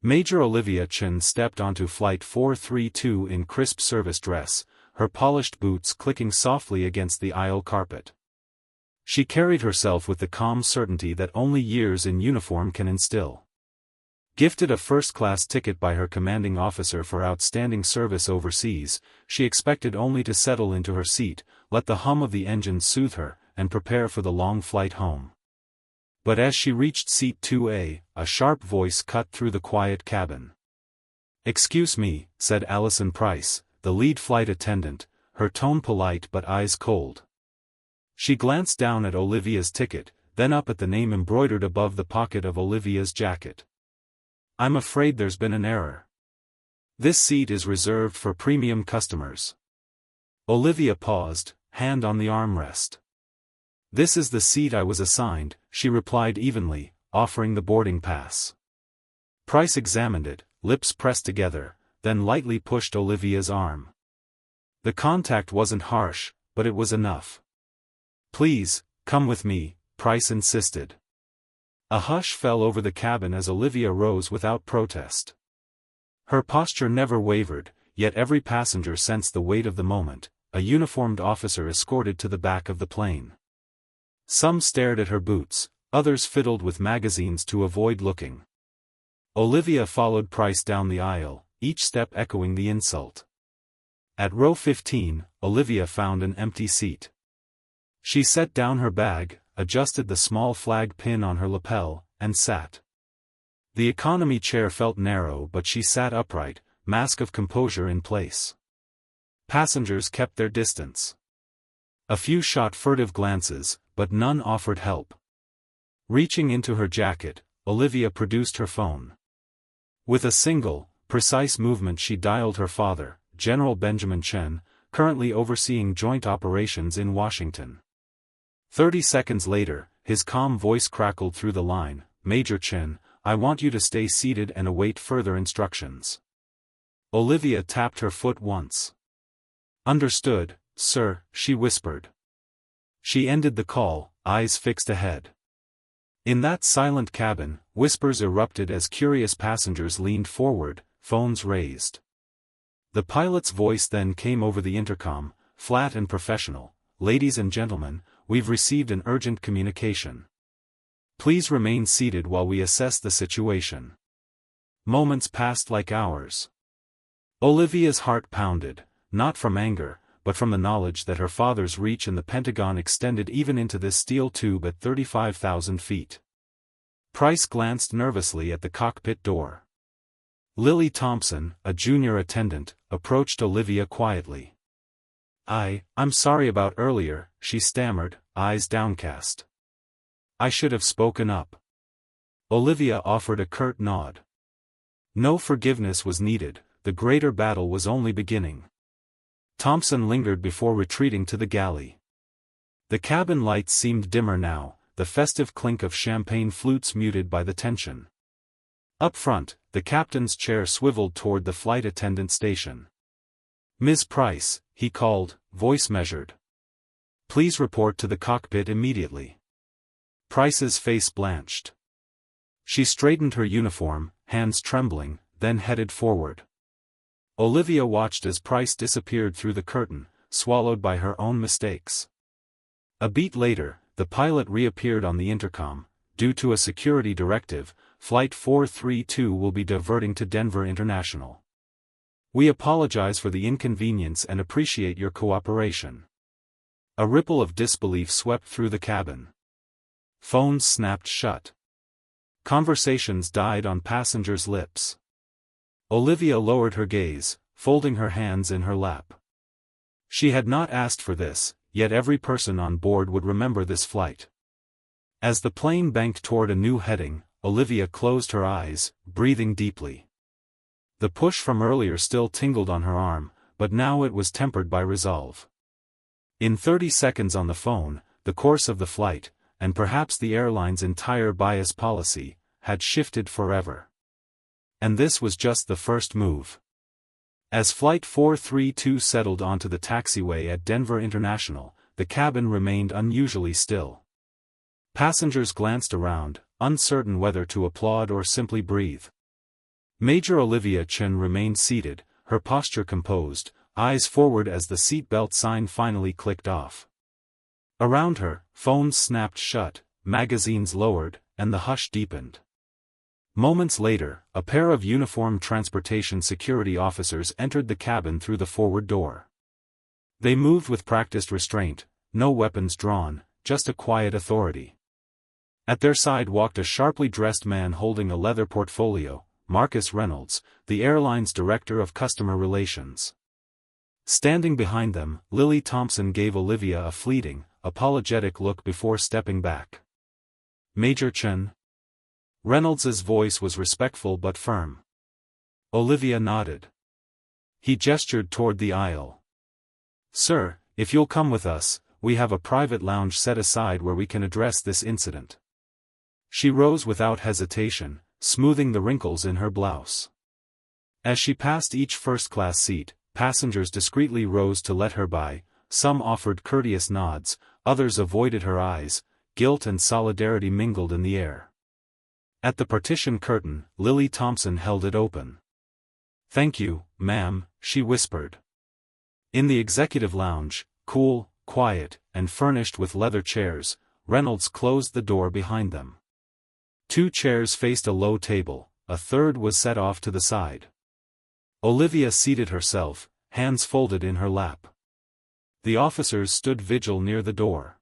Major Olivia Chen stepped onto Flight 432 in crisp service dress, her polished boots clicking softly against the aisle carpet. She carried herself with the calm certainty that only years in uniform can instill. Gifted a first-class ticket by her commanding officer for outstanding service overseas, she expected only to settle into her seat, let the hum of the engines soothe her, and prepare for the long flight home. But as she reached seat 2A, a sharp voice cut through the quiet cabin. "Excuse me," said Allison Price, the lead flight attendant, her tone polite but eyes cold. She glanced down at Olivia's ticket, then up at the name embroidered above the pocket of Olivia's jacket. "I'm afraid there's been an error. This seat is reserved for premium customers." Olivia paused, hand on the armrest. "This is the seat I was assigned," she replied evenly, offering the boarding pass. Price examined it, lips pressed together, then lightly pushed Olivia's arm. The contact wasn't harsh, but it was enough. "Please, come with me," Price insisted. A hush fell over the cabin as Olivia rose without protest. Her posture never wavered, yet every passenger sensed the weight of the moment. A uniformed officer escorted to the back of the plane. Some stared at her boots, others fiddled with magazines to avoid looking. Olivia followed Price down the aisle, each step echoing the insult. At row 15, Olivia found an empty seat. She set down her bag, adjusted the small flag pin on her lapel, and sat. The economy chair felt narrow, but she sat upright, mask of composure in place. Passengers kept their distance. A few shot furtive glances, but none offered help. Reaching into her jacket, Olivia produced her phone. With a single, precise movement she dialed her father, General Benjamin Chen, currently overseeing joint operations in Washington. 30 seconds later, his calm voice crackled through the line, "Major Chen, I want you to stay seated and await further instructions." Olivia tapped her foot once. "Understood, sir," she whispered. She ended the call, eyes fixed ahead. In that silent cabin, whispers erupted as curious passengers leaned forward, phones raised. The pilot's voice then came over the intercom, flat and professional. "Ladies and gentlemen, we've received an urgent communication. Please remain seated while we assess the situation." Moments passed like hours. Olivia's heart pounded, not from anger, but from the knowledge that her father's reach in the Pentagon extended even into this steel tube at 35,000 feet. Price glanced nervously at the cockpit door. Lily Thompson, a junior attendant, approached Olivia quietly. I'm sorry about earlier," she stammered, eyes downcast. "I should have spoken up." Olivia offered a curt nod. No forgiveness was needed, the greater battle was only beginning. Thompson lingered before retreating to the galley. The cabin lights seemed dimmer now, the festive clink of champagne flutes muted by the tension. Up front, the captain's chair swiveled toward the flight attendant station. "Ms. Price," he called, voice measured. "Please report to the cockpit immediately." Price's face blanched. She straightened her uniform, hands trembling, then headed forward. Olivia watched as Price disappeared through the curtain, swallowed by her own mistakes. A beat later, the pilot reappeared on the intercom. "Due to a security directive, Flight 432 will be diverting to Denver International. We apologize for the inconvenience and appreciate your cooperation." A ripple of disbelief swept through the cabin. Phones snapped shut. Conversations died on passengers' lips. Olivia lowered her gaze, folding her hands in her lap. She had not asked for this, yet every person on board would remember this flight. As the plane banked toward a new heading, Olivia closed her eyes, breathing deeply. The push from earlier still tingled on her arm, but now it was tempered by resolve. In 30 seconds on the phone, the course of the flight, and perhaps the airline's entire bias policy, had shifted forever. And this was just the first move. As Flight 432 settled onto the taxiway at Denver International, the cabin remained unusually still. Passengers glanced around, uncertain whether to applaud or simply breathe. Major Olivia Chen remained seated, her posture composed, eyes forward as the seat belt sign finally clicked off. Around her, phones snapped shut, magazines lowered, and the hush deepened. Moments later, a pair of uniformed transportation security officers entered the cabin through the forward door. They moved with practiced restraint, no weapons drawn, just a quiet authority. At their side walked a sharply dressed man holding a leather portfolio, Marcus Reynolds, the airline's director of customer relations. Standing behind them, Lily Thompson gave Olivia a fleeting, apologetic look before stepping back. "Major Chen?" Reynolds's voice was respectful but firm. Olivia nodded. He gestured toward the aisle. "Sir, if you'll come with us, we have a private lounge set aside where we can address this incident." She rose without hesitation, smoothing the wrinkles in her blouse. As she passed each first-class seat, passengers discreetly rose to let her by, some offered courteous nods, others avoided her eyes, guilt and solidarity mingled in the air. At the partition curtain, Lily Thompson held it open. "Thank you, ma'am," she whispered. In the executive lounge, cool, quiet, and furnished with leather chairs, Reynolds closed the door behind them. 2 chairs faced a low table, a third was set off to the side. Olivia seated herself, hands folded in her lap. The officers stood vigil near the door.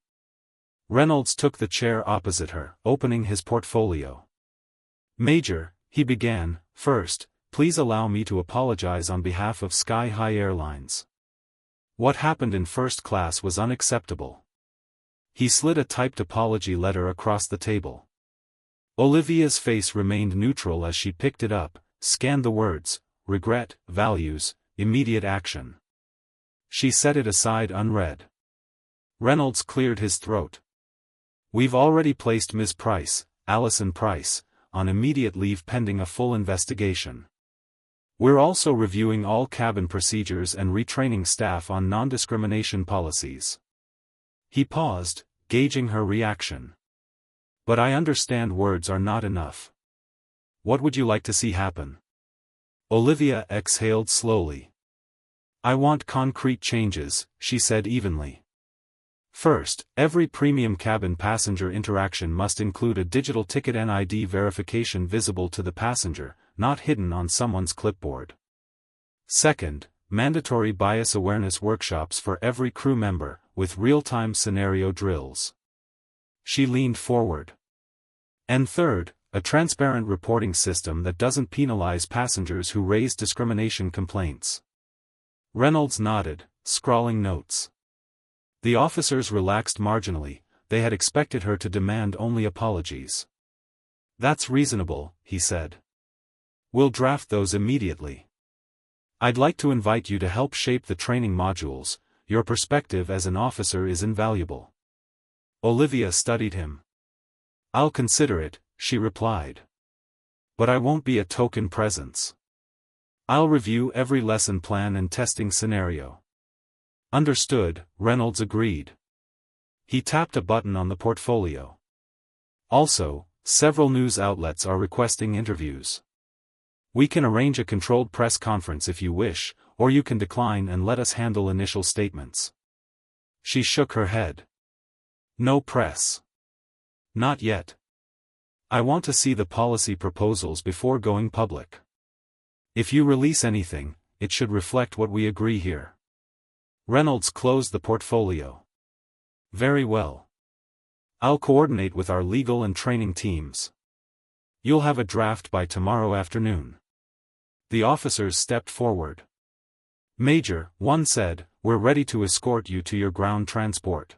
Reynolds took the chair opposite her, opening his portfolio. "Major," he began, "first, please allow me to apologize on behalf of Sky High Airlines. What happened in first class was unacceptable." He slid a typed apology letter across the table. Olivia's face remained neutral as she picked it up, scanned the words, regret, values, immediate action. She set it aside unread. Reynolds cleared his throat. "We've already placed Ms. Price, Allison Price, on immediate leave pending a full investigation. We're also reviewing all cabin procedures and retraining staff on non-discrimination policies." He paused, gauging her reaction. "But I understand words are not enough. What would you like to see happen?" Olivia exhaled slowly. "I want concrete changes," she said evenly. "First, every premium cabin passenger interaction must include a digital ticket NID verification visible to the passenger, not hidden on someone's clipboard. Second, mandatory bias awareness workshops for every crew member, with real-time scenario drills." She leaned forward. "And third, a transparent reporting system that doesn't penalize passengers who raise discrimination complaints." Reynolds nodded, scrawling notes. The officers relaxed marginally, they had expected her to demand only apologies. "That's reasonable," he said. "We'll draft those immediately. I'd like to invite you to help shape the training modules, your perspective as an officer is invaluable." Olivia studied him. "I'll consider it," she replied. "But I won't be a token presence. I'll review every lesson plan and testing scenario." "Understood," Reynolds agreed. He tapped a button on the portfolio. "Also, several news outlets are requesting interviews. We can arrange a controlled press conference if you wish, or you can decline and let us handle initial statements." She shook her head. "No press. Not yet. I want to see the policy proposals before going public. If you release anything, it should reflect what we agree here." Reynolds closed the portfolio. "Very well. I'll coordinate with our legal and training teams. You'll have a draft by tomorrow afternoon." The officers stepped forward. "Major," one said, "we're ready to escort you to your ground transport."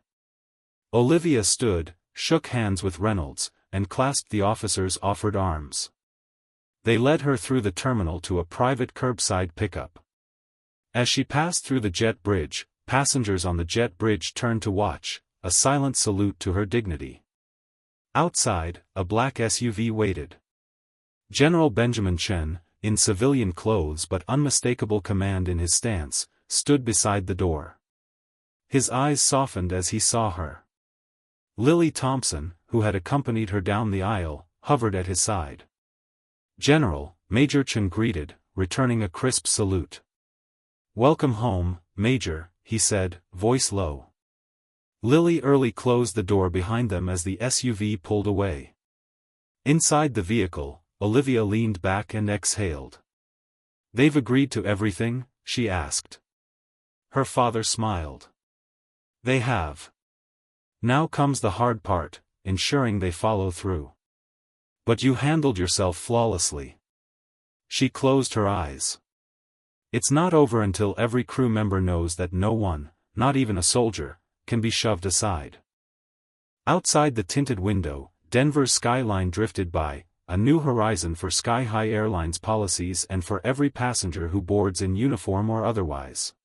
Olivia stood, shook hands with Reynolds, and clasped the officer's offered arms. They led her through the terminal to a private curbside pickup. As she passed through the jet bridge, passengers on the jet bridge turned to watch, a silent salute to her dignity. Outside, a black SUV waited. General Benjamin Chen, in civilian clothes but unmistakable command in his stance, stood beside the door. His eyes softened as he saw her. Lily Thompson, who had accompanied her down the aisle, hovered at his side. "General," Major Chen greeted, returning a crisp salute. "Welcome home, Major," he said, voice low. Lily Early closed the door behind them as the SUV pulled away. Inside the vehicle, Olivia leaned back and exhaled. "They've agreed to everything?" she asked. Her father smiled. "They have. Now comes the hard part, ensuring they follow through. But you handled yourself flawlessly." She closed her eyes. "It's not over until every crew member knows that no one, not even a soldier, can be shoved aside." Outside the tinted window, Denver's skyline drifted by, a new horizon for Sky High Airlines policies and for every passenger who boards in uniform or otherwise.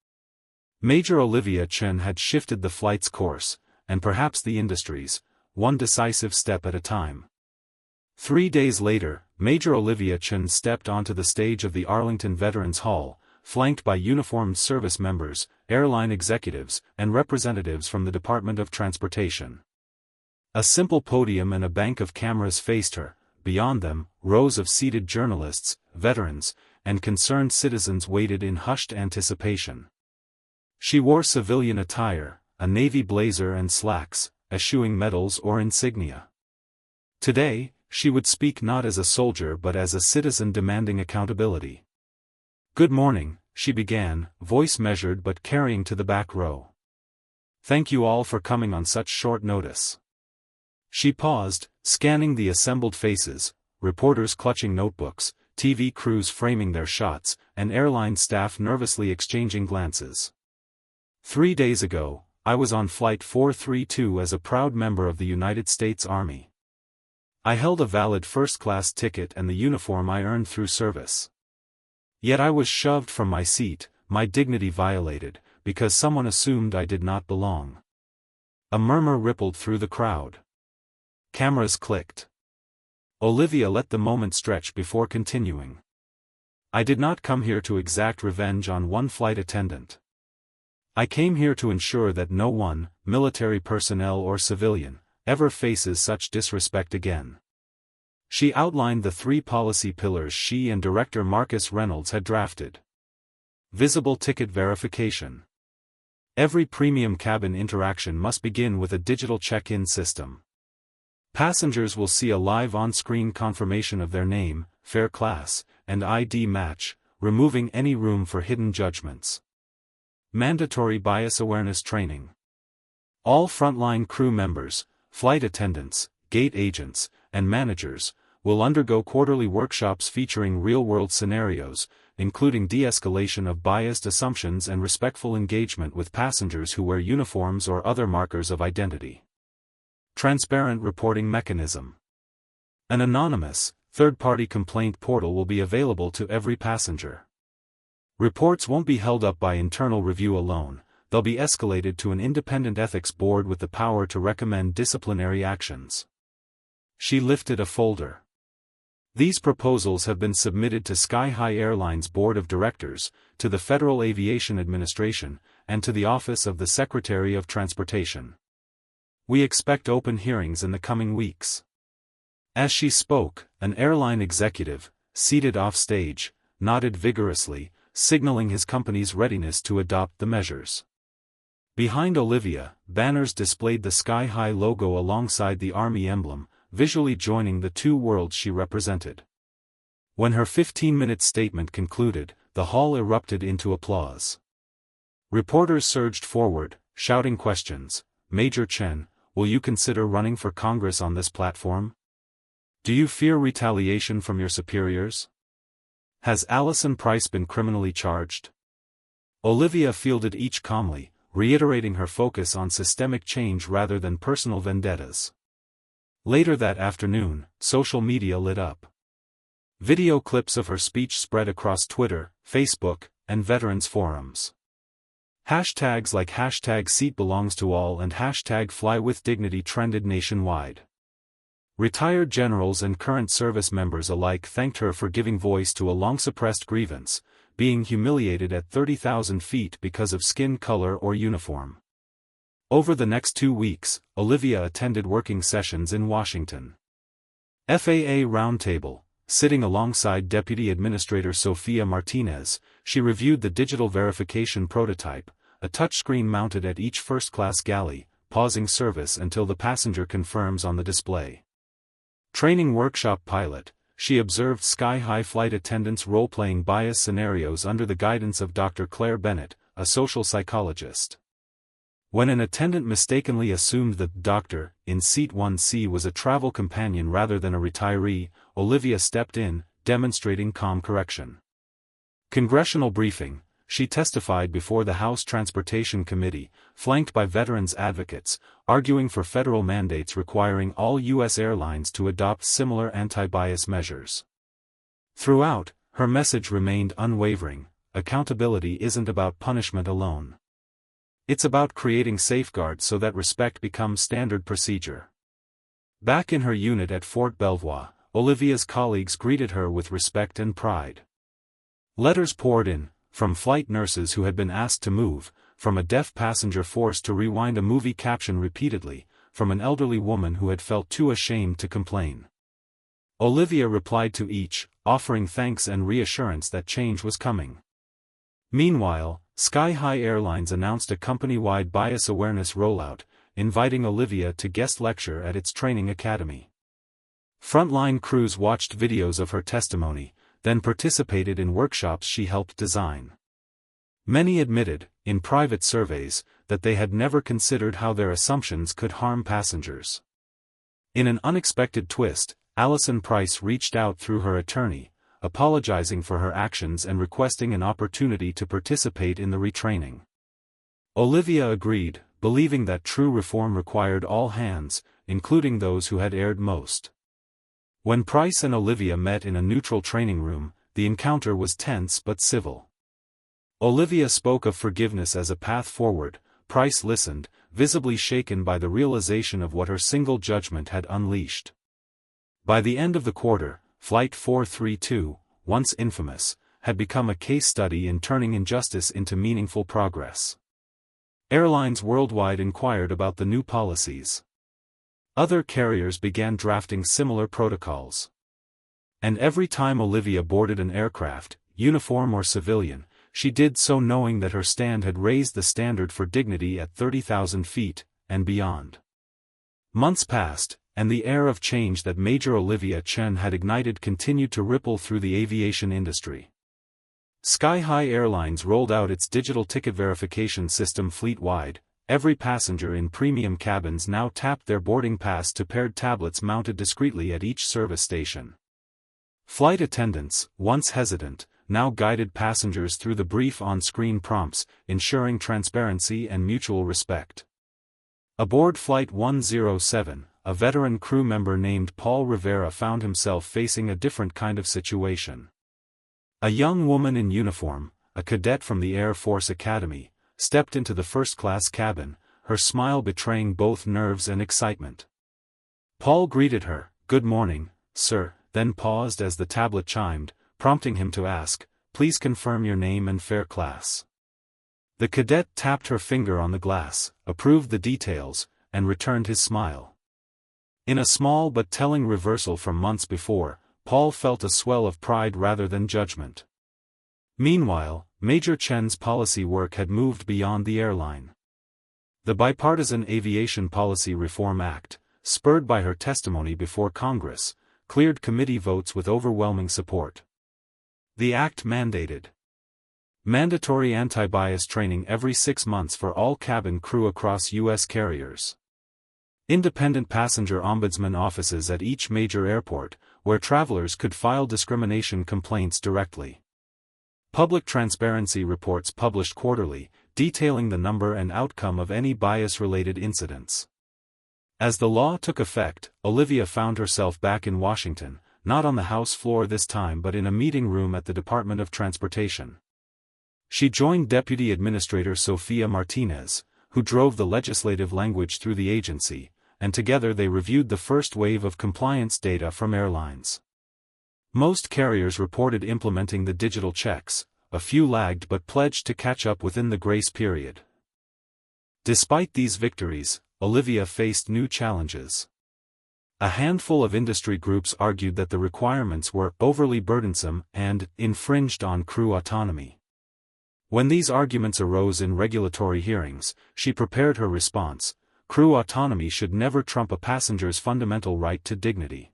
Major Olivia Chen had shifted the flight's course, and perhaps the industry's, one decisive step at a time. 3 days later, Major Olivia Chen stepped onto the stage of the Arlington Veterans Hall, flanked by uniformed service members, airline executives, and representatives from the Department of Transportation. A simple podium and a bank of cameras faced her. Beyond them, rows of seated journalists, veterans, and concerned citizens waited in hushed anticipation. She wore civilian attire, a navy blazer and slacks, eschewing medals or insignia. Today, she would speak not as a soldier but as a citizen demanding accountability. "Good morning," she began, voice measured but carrying to the back row. "Thank you all for coming on such short notice." She paused, scanning the assembled faces, reporters clutching notebooks, TV crews framing their shots, and airline staff nervously exchanging glances. 3 days ago, I was on Flight 432 as a proud member of the United States Army. I held a valid first-class ticket and the uniform I earned through service. Yet I was shoved from my seat, my dignity violated, because someone assumed I did not belong. A murmur rippled through the crowd. Cameras clicked. Olivia let the moment stretch before continuing. "I did not come here to exact revenge on one flight attendant. I came here to ensure that no one, military personnel or civilian, ever faces such disrespect again." She outlined the 3 policy pillars she and Director Marcus Reynolds had drafted. Visible ticket verification. Every premium cabin interaction must begin with a digital check-in system. Passengers will see a live on-screen confirmation of their name, fare class, and ID match, removing any room for hidden judgments. Mandatory bias awareness training. All frontline crew members, flight attendants, gate agents, and managers, will undergo quarterly workshops featuring real-world scenarios, including de-escalation of biased assumptions and respectful engagement with passengers who wear uniforms or other markers of identity. Transparent reporting mechanism. An anonymous, third-party complaint portal will be available to every passenger. Reports won't be held up by internal review alone, they'll be escalated to an independent ethics board with the power to recommend disciplinary actions. She lifted a folder. These proposals have been submitted to Sky High Airlines Board of Directors, to the Federal Aviation Administration, and to the Office of the Secretary of Transportation. We expect open hearings in the coming weeks. As she spoke, an airline executive, seated off-stage, nodded vigorously, signaling his company's readiness to adopt the measures. Behind Olivia, banners displayed the Sky High logo alongside the Army emblem, visually joining the 2 worlds she represented. When her 15-minute statement concluded, the hall erupted into applause. Reporters surged forward, shouting questions. "Major Chen, will you consider running for Congress on this platform? Do you fear retaliation from your superiors? Has Allison Price been criminally charged?" Olivia fielded each calmly, reiterating her focus on systemic change rather than personal vendettas. Later that afternoon, social media lit up. Video clips of her speech spread across Twitter, Facebook, and veterans forums. Hashtags like #SeatBelongsToAll and #FlyWithDignity trended nationwide. Retired generals and current service members alike thanked her for giving voice to a long-suppressed grievance, being humiliated at 30,000 feet because of skin color or uniform. Over the next 2 weeks, Olivia attended working sessions in Washington. FAA Roundtable, sitting alongside Deputy Administrator Sofia Martinez, she reviewed the digital verification prototype, a touchscreen mounted at each first-class galley, pausing service until the passenger confirms on the display. Training workshop pilot, she observed sky-high flight attendants role-playing bias scenarios under the guidance of Dr. Claire Bennett, a social psychologist. When an attendant mistakenly assumed that the doctor, in seat 1C, was a travel companion rather than a retiree, Olivia stepped in, demonstrating calm correction. Congressional briefing, she testified before the House Transportation Committee, flanked by veterans advocates, arguing for federal mandates requiring all U.S. airlines to adopt similar anti-bias measures. Throughout, her message remained unwavering: accountability isn't about punishment alone. It's about creating safeguards so that respect becomes standard procedure. Back in her unit at Fort Belvoir, Olivia's colleagues greeted her with respect and pride. Letters poured in, from flight nurses who had been asked to move, from a deaf passenger forced to rewind a movie caption repeatedly, from an elderly woman who had felt too ashamed to complain. Olivia replied to each, offering thanks and reassurance that change was coming. Meanwhile, Sky High Airlines announced a company-wide bias awareness rollout, inviting Olivia to guest lecture at its training academy. Frontline crews watched videos of her testimony, then participated in workshops she helped design. Many admitted, in private surveys, that they had never considered how their assumptions could harm passengers. In an unexpected twist, Allison Price reached out through her attorney, apologizing for her actions and requesting an opportunity to participate in the retraining. Olivia agreed, believing that true reform required all hands, including those who had erred most. When Price and Olivia met in a neutral training room, the encounter was tense but civil. Olivia spoke of forgiveness as a path forward. Price listened, visibly shaken by the realization of what her single judgment had unleashed. By the end of the quarter, Flight 432, once infamous, had become a case study in turning injustice into meaningful progress. Airlines worldwide inquired about the new policies. Other carriers began drafting similar protocols. And every time Olivia boarded an aircraft, uniform or civilian, she did so knowing that her stand had raised the standard for dignity at 30,000 feet, and beyond. Months passed, and the air of change that Major Olivia Chen had ignited continued to ripple through the aviation industry. Sky High Airlines rolled out its digital ticket verification system fleet-wide. Every passenger in premium cabins now tapped their boarding pass to paired tablets mounted discreetly at each service station. Flight attendants, once hesitant, now guided passengers through the brief on-screen prompts, ensuring transparency and mutual respect. Aboard Flight 107, a veteran crew member named Paul Rivera found himself facing a different kind of situation. A young woman in uniform, a cadet from the Air Force Academy, stepped into the first-class cabin, her smile betraying both nerves and excitement. Paul greeted her, "Good morning, sir," then paused as the tablet chimed, prompting him to ask, "Please confirm your name and fare class." The cadet tapped her finger on the glass, approved the details, and returned his smile. In a small but telling reversal from months before, Paul felt a swell of pride rather than judgment. Meanwhile, Major Chen's policy work had moved beyond the airline. The Bipartisan Aviation Policy Reform Act, spurred by her testimony before Congress, cleared committee votes with overwhelming support. The act mandated mandatory anti-bias training every 6 months for all cabin crew across U.S. carriers. Independent passenger ombudsman offices at each major airport, where travelers could file discrimination complaints directly. Public transparency reports published quarterly, detailing the number and outcome of any bias-related incidents. As the law took effect, Olivia found herself back in Washington, not on the House floor this time but in a meeting room at the Department of Transportation. She joined Deputy Administrator Sofia Martinez, who drove the legislative language through the agency, and together they reviewed the first wave of compliance data from airlines. Most carriers reported implementing the digital checks, a few lagged but pledged to catch up within the grace period. Despite these victories, Olivia faced new challenges. A handful of industry groups argued that the requirements were overly burdensome and infringed on crew autonomy. When these arguments arose in regulatory hearings, she prepared her response: crew autonomy should never trump a passenger's fundamental right to dignity.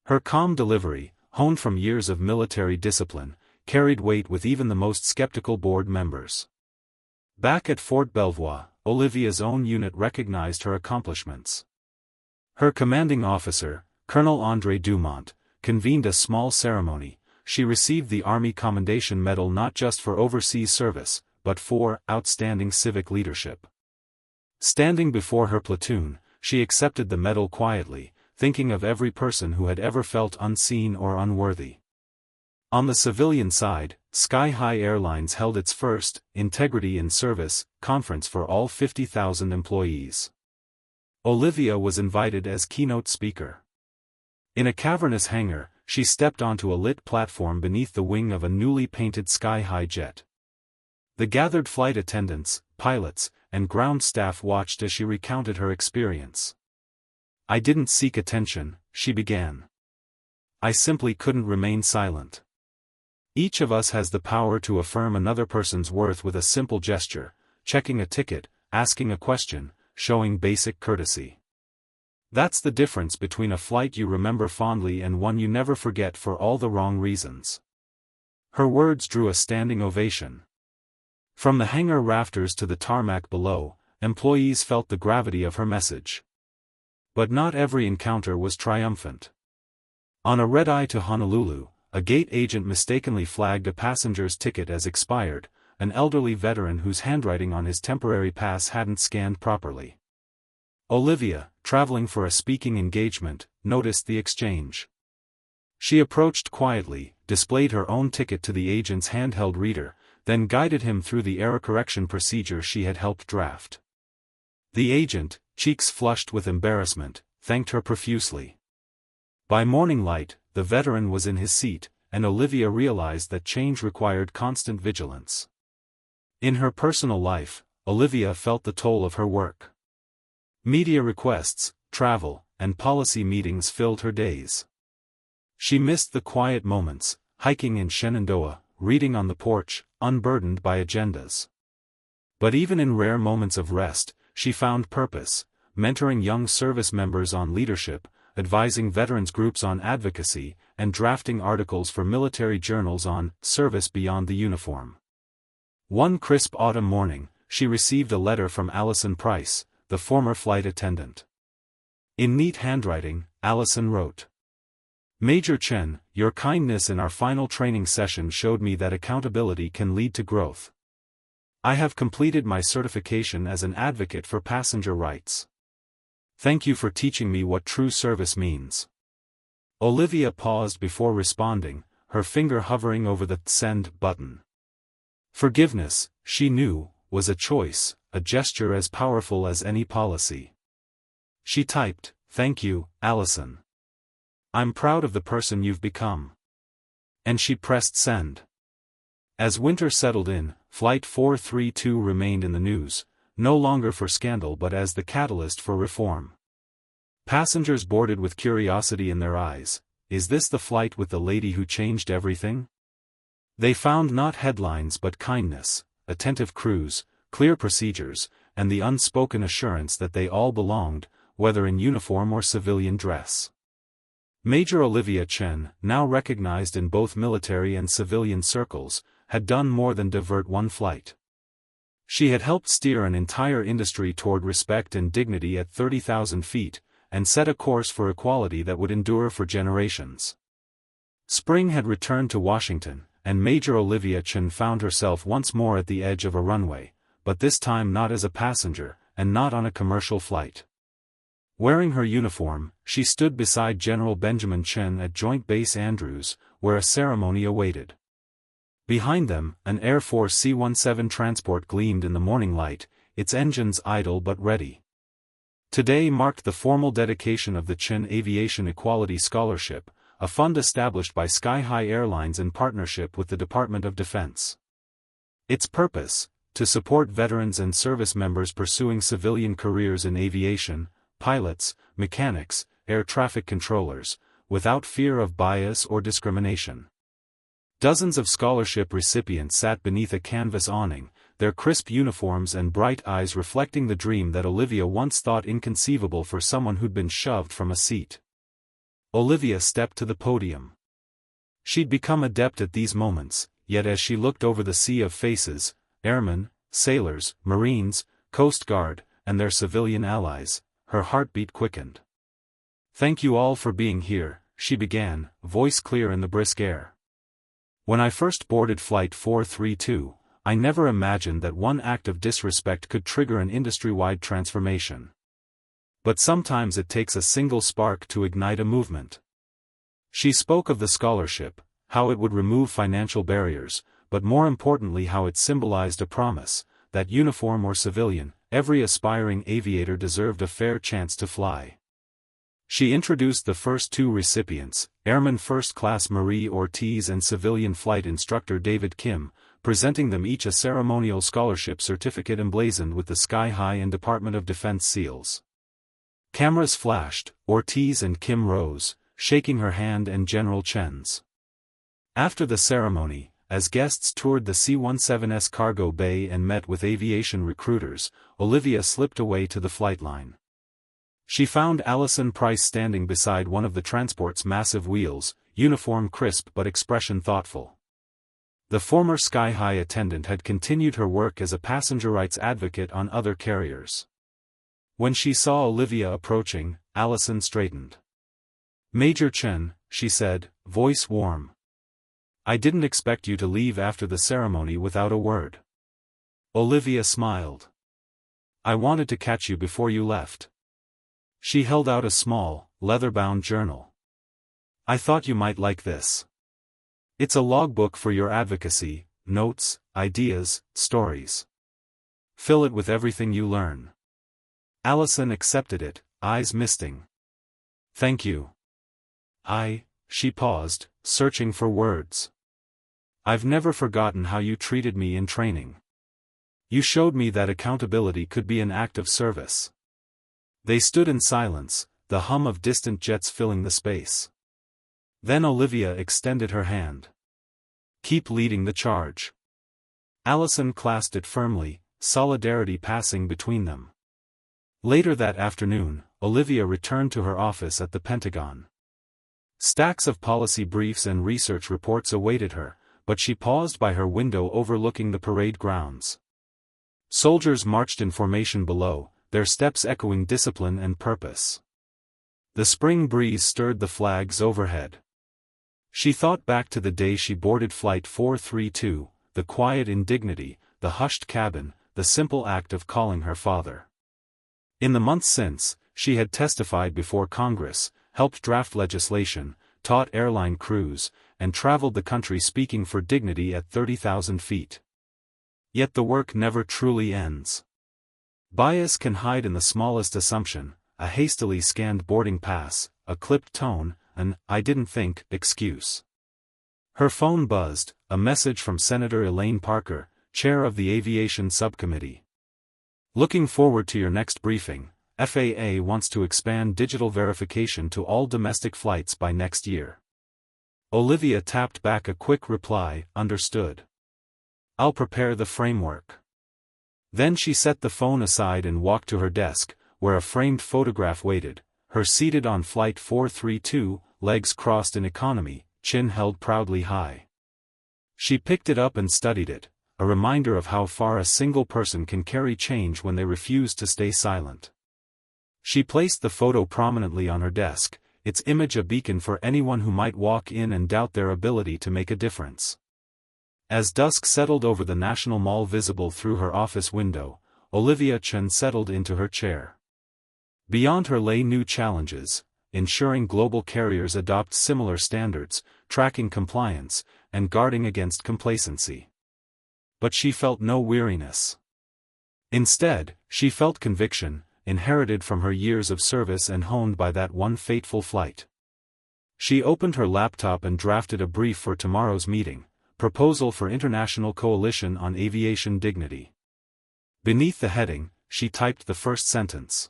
Her calm delivery, honed from years of military discipline, carried weight with even the most skeptical board members. Back at Fort Belvoir, Olivia's own unit recognized her accomplishments. Her commanding officer, Colonel André Dumont, convened a small ceremony. She received the Army Commendation Medal not just for overseas service, but for outstanding civic leadership. Standing before her platoon, she accepted the medal quietly, thinking of every person who had ever felt unseen or unworthy. On the civilian side, Sky High Airlines held its first Integrity in Service conference for all 50,000 employees. Olivia was invited as keynote speaker. In a cavernous hangar, she stepped onto a lit platform beneath the wing of a newly painted Sky High jet. The gathered flight attendants, pilots, and ground staff watched as she recounted her experience. "I didn't seek attention," she began. "I simply couldn't remain silent. Each of us has the power to affirm another person's worth with a simple gesture, checking a ticket, asking a question, showing basic courtesy. That's the difference between a flight you remember fondly and one you never forget for all the wrong reasons." Her words drew a standing ovation. From the hangar rafters to the tarmac below, employees felt the gravity of her message. But not every encounter was triumphant. On a red-eye to Honolulu, a gate agent mistakenly flagged a passenger's ticket as expired, an elderly veteran whose handwriting on his temporary pass hadn't scanned properly. Olivia, traveling for a speaking engagement, noticed the exchange. She approached quietly, displayed her own ticket to the agent's handheld reader, then guided him through the error correction procedure she had helped draft. The agent, cheeks flushed with embarrassment, thanked her profusely. By morning light, the veteran was in his seat, and Olivia realized that change required constant vigilance. In her personal life, Olivia felt the toll of her work. Media requests, travel, and policy meetings filled her days. She missed the quiet moments, hiking in Shenandoah, reading on the porch, unburdened by agendas. But even in rare moments of rest, she found purpose, mentoring young service members on leadership, advising veterans groups on advocacy, and drafting articles for military journals on service beyond the uniform. One crisp autumn morning, she received a letter from Allison Price, the former flight attendant. In neat handwriting, Allison wrote, "Major Chen, your kindness in our final training session showed me that accountability can lead to growth. I have completed my certification as an advocate for passenger rights. Thank you for teaching me what true service means." Olivia paused before responding, her finger hovering over the send button. Forgiveness, she knew, was a choice, a gesture as powerful as any policy. She typed, "Thank you, Allison. I'm proud of the person you've become." And she pressed send. As winter settled in, Flight 432 remained in the news, no longer for scandal but as the catalyst for reform. Passengers boarded with curiosity in their eyes. Is this the flight with the lady who changed everything? They found not headlines but kindness, attentive crews, clear procedures, and the unspoken assurance that they all belonged, whether in uniform or civilian dress. Major Olivia Chen, now recognized in both military and civilian circles, had done more than divert one flight. She had helped steer an entire industry toward respect and dignity at 30,000 feet, and set a course for equality that would endure for generations. Spring had returned to Washington, and Major Olivia Chen found herself once more at the edge of a runway, but this time not as a passenger, and not on a commercial flight. Wearing her uniform, she stood beside General Benjamin Chen at Joint Base Andrews, where a ceremony awaited. Behind them, an Air Force C-17 transport gleamed in the morning light, its engines idle but ready. Today marked the formal dedication of the Chen Aviation Equality Scholarship, a fund established by Sky High Airlines in partnership with the Department of Defense. Its purpose, to support veterans and service members pursuing civilian careers in aviation, pilots, mechanics, air traffic controllers, without fear of bias or discrimination. Dozens of scholarship recipients sat beneath a canvas awning, their crisp uniforms and bright eyes reflecting the dream that Olivia once thought inconceivable for someone who'd been shoved from a seat. Olivia stepped to the podium. She'd become adept at these moments, yet as she looked over the sea of faces, airmen, sailors, Marines, Coast Guard, and their civilian allies, her heartbeat quickened. "Thank you all for being here," she began, voice clear in the brisk air. "When I first boarded Flight 432, I never imagined that one act of disrespect could trigger an industry-wide transformation. But sometimes it takes a single spark to ignite a movement." She spoke of the scholarship, how it would remove financial barriers, but more importantly how it symbolized a promise, that uniform or civilian, every aspiring aviator deserved a fair chance to fly. She introduced the first two recipients, Airman First Class Marie Ortiz and Civilian Flight Instructor David Kim, presenting them each a ceremonial scholarship certificate emblazoned with the Sky High and Department of Defense seals. Cameras flashed, Ortiz and Kim rose, shaking her hand and General Chen's. After the ceremony, as guests toured the C-17's cargo bay and met with aviation recruiters, Olivia slipped away to the flight line. She found Allison Price standing beside one of the transport's massive wheels, uniform crisp but expression thoughtful. The former Sky High attendant had continued her work as a passenger rights advocate on other carriers. When she saw Olivia approaching, Allison straightened. "Major Chen," she said, voice warm. "I didn't expect you to leave after the ceremony without a word." Olivia smiled. "I wanted to catch you before you left." She held out a small, leather-bound journal. "I thought you might like this. It's a logbook for your advocacy, notes, ideas, stories. Fill it with everything you learn." Allison accepted it, eyes misting. "Thank you. She paused, searching for words. "I've never forgotten how you treated me in training. You showed me that accountability could be an act of service." They stood in silence, the hum of distant jets filling the space. Then Olivia extended her hand. "Keep leading the charge." Allison clasped it firmly, solidarity passing between them. Later that afternoon, Olivia returned to her office at the Pentagon. Stacks of policy briefs and research reports awaited her, but she paused by her window overlooking the parade grounds. Soldiers marched in formation below, their steps echoing discipline and purpose. The spring breeze stirred the flags overhead. She thought back to the day she boarded Flight 432, the quiet indignity, the hushed cabin, the simple act of calling her father. In the months since, she had testified before Congress, helped draft legislation, taught airline crews, and traveled the country speaking for dignity at 30,000 feet. Yet the work never truly ends. Bias can hide in the smallest assumption, a hastily scanned boarding pass, a clipped tone, an "I didn't think" excuse. Her phone buzzed, a message from Senator Elaine Parker, chair of the Aviation Subcommittee. "Looking forward to your next briefing. FAA wants to expand digital verification to all domestic flights by next year." Olivia tapped back a quick reply, "Understood. I'll prepare the framework." Then she set the phone aside and walked to her desk, where a framed photograph waited, her seated on Flight 432, legs crossed in economy, chin held proudly high. She picked it up and studied it, a reminder of how far a single person can carry change when they refuse to stay silent. She placed the photo prominently on her desk, its image a beacon for anyone who might walk in and doubt their ability to make a difference. As dusk settled over the National Mall visible through her office window, Olivia Chen settled into her chair. Beyond her lay new challenges, ensuring global carriers adopt similar standards, tracking compliance, and guarding against complacency. But she felt no weariness. Instead, she felt conviction, inherited from her years of service and honed by that one fateful flight. She opened her laptop and drafted a brief for tomorrow's meeting, Proposal for International Coalition on Aviation Dignity. Beneath the heading, she typed the first sentence.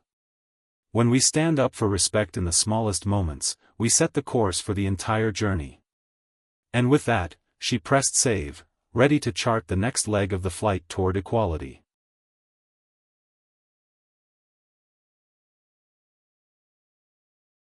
When we stand up for respect in the smallest moments, we set the course for the entire journey. And with that, she pressed save, ready to chart the next leg of the flight toward equality.